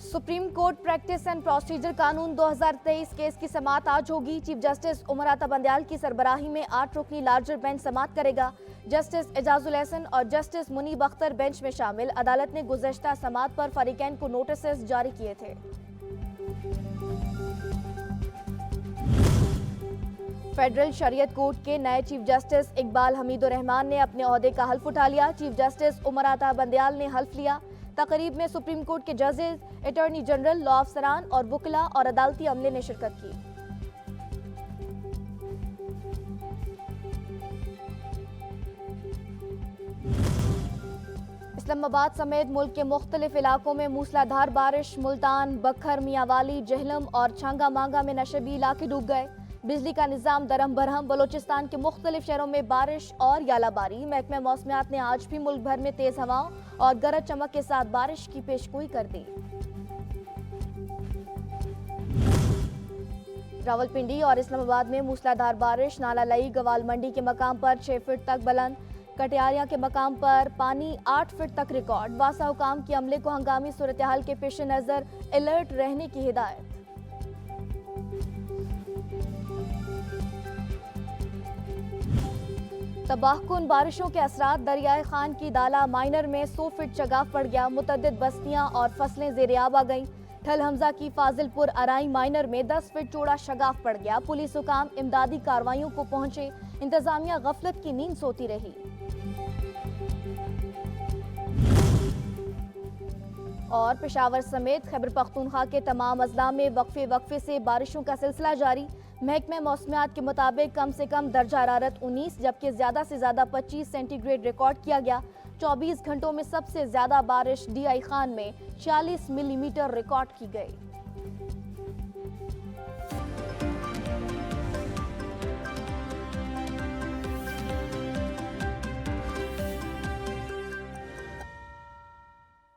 Supreme court practice and procedure कानून 2023 case की समाअत आज होगी। चीफ जस्टिस उमर अता बंदयाल की सरबराही में 8 रुकनी लार्जर बेंच समाअत करेगा। जस्टिस एजाजुल एहसन और जस्टिस मुनीब अख्तर बेंच में शामिल। अदालत ने गुज़श्ता समाअत पर फरीकैन को नोटिस जारी किए थे। फेडरल शरीयत कोर्ट के नए चीफ जस्टिस इकबाल हमीदुर रहमान ने अपने ओहदे का हल्फ उठा लिया। चीफ जस्टिस उमर अता बंदयाल ने हल्फ लिया। तकरीब में सुप्रीम कोर्ट के जजेस, अटॉर्नी जनरल, लॉ अफसरान और वकला और अदालती अमले ने शिरकत की। इस्लामाबाद समेत मुल्क के मुख्तलिफ इलाकों में मूसलाधार बारिश। मुल्तान, बखर, मियांवाली, जहलम और छांगा मांगा में नशेबी इलाके डूब गए। बिजली का निजाम दरम बरहम। बलोचिस्तान के मुख्तलिफ शहरों में बारिश और यालाबारी। महकमा मौसमियात ने आज भी मुल्क भर में तेज हवाओं और गरज चमक के साथ बारिश की पेशगोई कर दी। रावलपिंडी और इस्लामाबाद में मूसलाधार बारिश। नाला लई गवाल मंडी के मकाम पर 6 फीट तक बुलंद। कटियारिया के मकाम पर पानी 8 फीट तक रिकॉर्ड। वासा हुकाम के अमले को हंगामी सूरत हाल के पेश नजर अलर्ट रहने की हिदायत। तबाहकुन बारिशों के असरात। दरियाए खान की दाला माइनर में 100 फीट चगाफ पड़ गया। मुतअद्दिद बस्तियां और फसलें ज़ेर-ए-आब आ गईं। ठल हमजा की फाजिलपुर अराई माइनर में 10 फीट चौड़ा शगाफ पड़ गया। पुलिस हुकाम इमदादी कार्रवाइयों को पहुंचे। इंतजामिया गफलत की नींद सोती रही। और पेशावर समेत खैबर पख्तूनख्वा के तमाम अजला में वक्फे से बारिशों का सिलसिला जारी। महकमा मौसमियात के मुताबिक कम से कम दर्जा हरारत 19 जबकि ज्यादा से ज्यादा 25 सेंटीग्रेड रिकॉर्ड किया गया। 24 घंटों में सबसे ज्यादा बारिश DI खान में 46 मिलीमीटर रिकॉर्ड की गई।